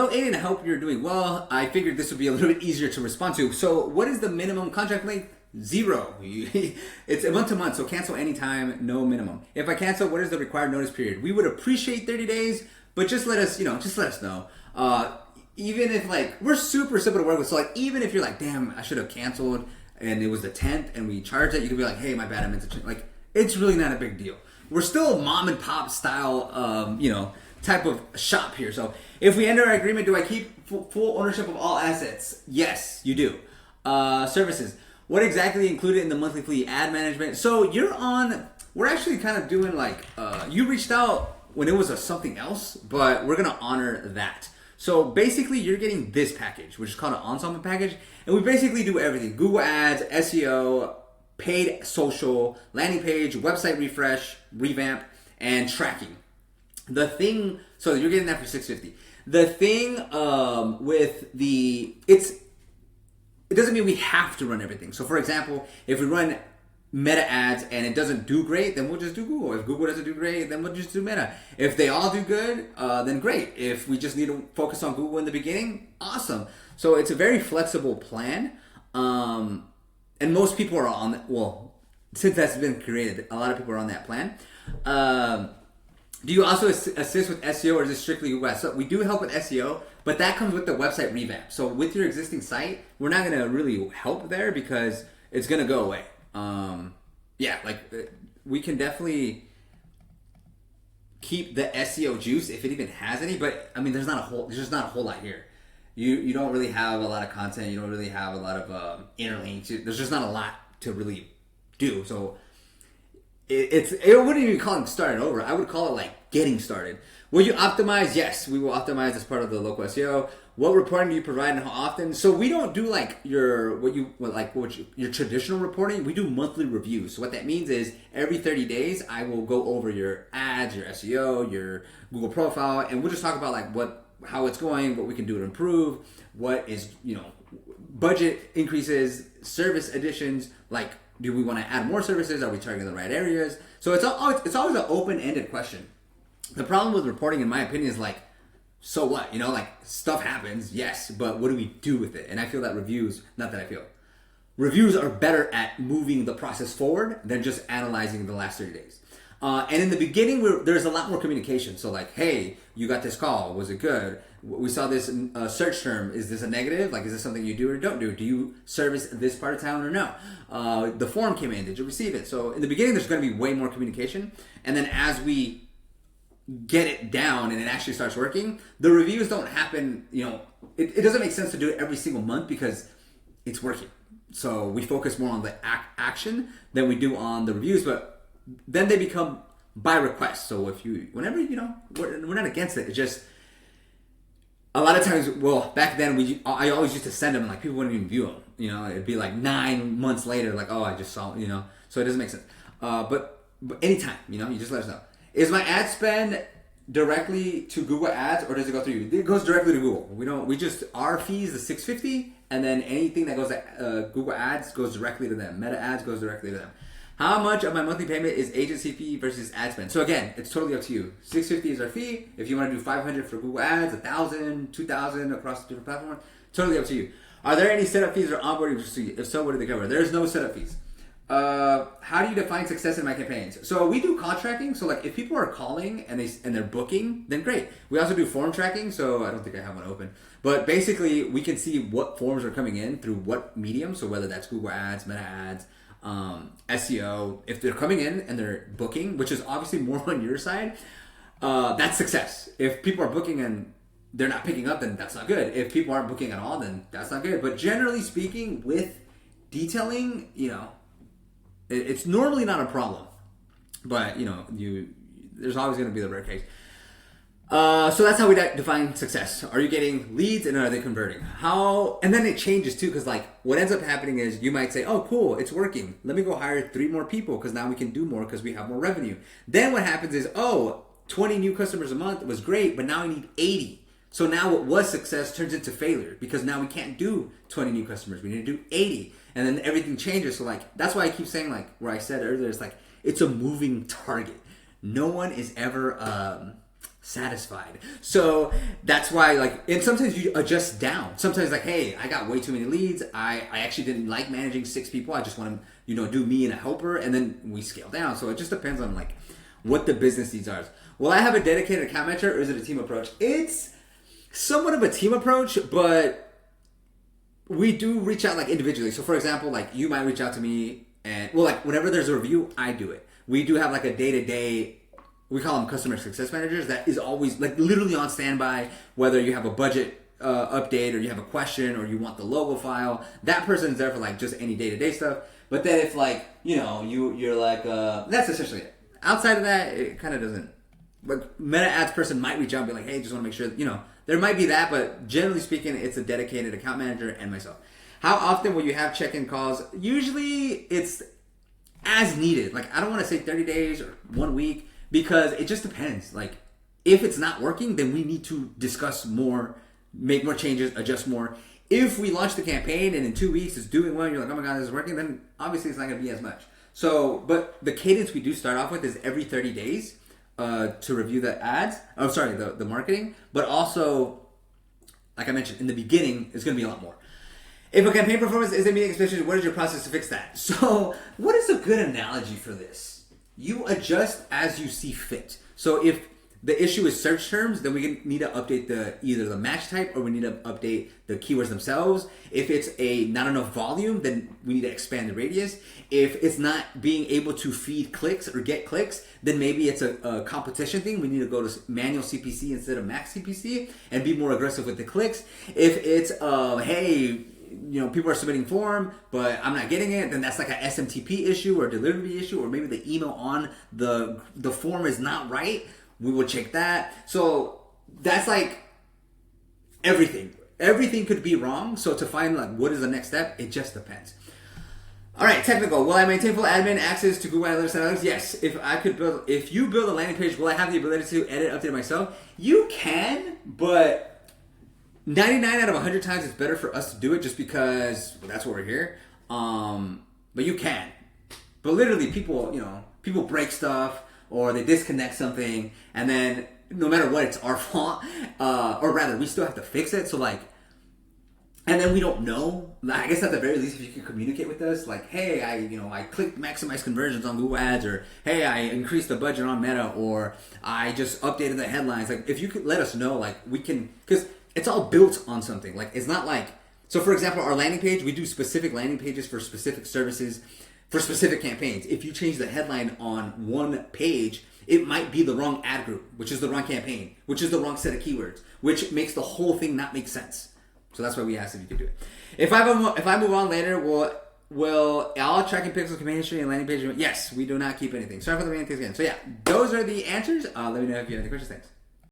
Hello, Aiden. I hope you're doing well. I figured this would be a little bit easier to respond to. So, what is the minimum contract length? 0. It's a month to month, so cancel anytime, no minimum. If I cancel, what is the required notice period? We would appreciate 30 days, but just let us know. Even if we're super simple to work with, so even if you're like, damn, I should have canceled, and it was the 10th, and we charged it, you can be like, hey, my bad, I meant to change. It's really not a big deal. We're still mom and pop style, type of shop here. So if we enter our agreement, do I keep full ownership of all assets? Yes, you do. Services. What exactly included in the monthly fee? Ad management. So we're actually kind of doing you reached out when it was something else, but we're going to honor that. So basically you're getting this package, which is called an ensemble package. And we basically do everything. Google Ads, SEO, paid social, landing page, website refresh, revamp, and tracking. So you're getting that for $650. The thing it doesn't mean we have to run everything. So for example, if we run Meta ads and it doesn't do great, then we'll just do Google. If Google doesn't do great, then we'll just do Meta. If they all do good, then great. If we just need to focus on Google in the beginning, awesome. So it's a very flexible plan. And most people are on since that's been created, a lot of people are on that plan. Do you also assist with SEO, or is it strictly Google Ads? So we do help with SEO, but that comes with the website revamp. So with your existing site, we're not going to really help there because it's going to go away. We can definitely keep the SEO juice if it even has any, but I mean, there's just not a whole lot here. You don't really have a lot of content. You don't really have a lot of interlinks. There's just not a lot to really do. So it wouldn't even call it starting over. I would call it getting started. Will you optimize? Yes, we will optimize as part of the local SEO. What reporting do you provide and how often? So we don't do your traditional reporting. We do monthly reviews. So what that means is every 30 days I will go over your ads, your SEO, your Google profile, and we'll just talk about how it's going, what we can do to improve, what is budget increases, service additions, do we want to add more services? Are we targeting the right areas? So it's always an open-ended question. The problem with reporting, in my opinion, is so what? Stuff happens, yes, but what do we do with it? And I feel that reviews are better at moving the process forward than just analyzing the last 30 days. And in the beginning, there's a lot more communication. So hey, you got this call. Was it good? We saw this search term. Is this a negative? Is this something you do or don't do? Do you service this part of town or no? The form came in. Did you receive it? So in the beginning, there's going to be way more communication. And then as we get it down and it actually starts working, the reviews don't happen. It doesn't make sense to do it every single month because it's working. So we focus more on the action than we do on the reviews, but then they become by request. So we're not against it. It's just a lot of times. Well, back then I always used to send them people wouldn't even view them. It'd be 9 months later, I just saw. So it doesn't make sense. But anytime, you just let us know. Is my ad spend directly to Google Ads or does it go through you? It goes directly to Google. Our fees the $650, and then anything that goes to Google Ads goes directly to them. Meta Ads goes directly to them. How much of my monthly payment is agency fee versus ad spend? So again, it's totally up to you. $650 is our fee. If you want to do $500 for Google Ads, $1,000, $2,000 across the different platforms, totally up to you. Are there any setup fees or onboarding fees? If so, what do they cover? There's no setup fees. How do you define success in my campaigns? So we do call tracking. So if people are calling and they're booking, then great. We also do form tracking. So I don't think I have one open, but basically we can see what forms are coming in through what medium. So whether that's Google Ads, Meta Ads, SEO, if they're coming in and they're booking, which is obviously more on your side, that's success. If people are booking and they're not picking up, then that's not good. If people aren't booking at all, then that's not good. But generally speaking, with detailing, it's normally not a problem. But there's always going to be the rare case. So that's how we define success. Are you getting leads and are they converting? And then it changes too, because what ends up happening is you might say, oh cool, it's working. Let me go hire 3 more people because now we can do more because we have more revenue. Then what happens is, 20 new customers a month was great, but now I need 80. So now what was success turns into failure because now we can't do 20 new customers. We need to do 80. And then everything changes. So that's why I keep saying where I said earlier, it's a moving target. No one is ever satisfied. So that's why, like, and sometimes you adjust down. Sometimes, like, hey, I got way too many leads. I actually didn't like managing 6 people. I just want to, do me and a helper, and then we scale down. So it just depends on, like, what the business needs are. Will I have a dedicated account manager, or is it a team approach? It's somewhat of a team approach, but we do reach out, like, individually. So, for example, like, you might reach out to me, and, well, like, whenever there's a review, I do it. We do have, like, a day-to-day, we call them customer success managers, that is always, like, literally on standby, whether you have a budget update, or you have a question, or you want the logo file. That person is there for, like, just any day-to-day stuff. But then if, like, you're like, that's essentially it. Outside of that, it kind of doesn't. But Meta Ads person might reach out and be like, hey, just want to make sure, there might be that, but generally speaking, it's a dedicated account manager and myself. How often will you have check-in calls? Usually it's as needed. Like, I don't want to say 30 days or 1 week, because it just depends. Like, if it's not working, then we need to discuss more, make more changes, adjust more. If we launch the campaign and in 2 weeks it's doing well, and you're like, oh my God, this is working, then obviously it's not going to be as much. So, but the cadence we do start off with is every 30 days to review the ads. Oh, sorry, the marketing. But also, like I mentioned, in the beginning, it's going to be a lot more. If a campaign performance isn't meeting expectations, what is your process to fix that? So, what is a good analogy for this? You adjust as you see fit. So, if the issue is search terms, then we need to update either the match type, or we need to update the keywords themselves. If it's not enough volume, then we need to expand the radius. If it's not being able to feed clicks or get clicks, then maybe it's a competition thing. We need to go to manual CPC instead of max CPC and be more aggressive with the clicks. If it's, hey, people are submitting form, but I'm not getting it, then that's like a SMTP issue or delivery issue, or maybe the email on the form is not right. We will check that. So that's like everything. Everything could be wrong. So to find like what is the next step, it just depends. All right, technical. Will I maintain full admin access to Google Analytics and Analytics? Yes. If you build a landing page, will I have the ability to edit, update it myself? You can, but 99 out of 100 times it's better for us to do it, just because that's what we're here. But you can. But literally, people break stuff, or they disconnect something, and then no matter what, it's our fault. Or rather, we still have to fix it. So like, and then we don't know. I guess at the very least, if you can communicate with us, like, hey, I clicked maximize conversions on Google Ads, or hey, I increased the budget on Meta, or I just updated the headlines. Like, if you could let us know, like, we can, because it's all built on something. Like, it's not like, so for example, our landing page, we do specific landing pages for specific services, for specific campaigns. If you change the headline on one page, it might be the wrong ad group, which is the wrong campaign, which is the wrong set of keywords, which makes the whole thing not make sense. So that's why we asked if you could do it. If I move on later, will all tracking pixels, campaign history, and landing page? Yes, we do not keep anything. Sorry for the main things again. So yeah, those are the answers. Let me know if you have any questions. Thanks.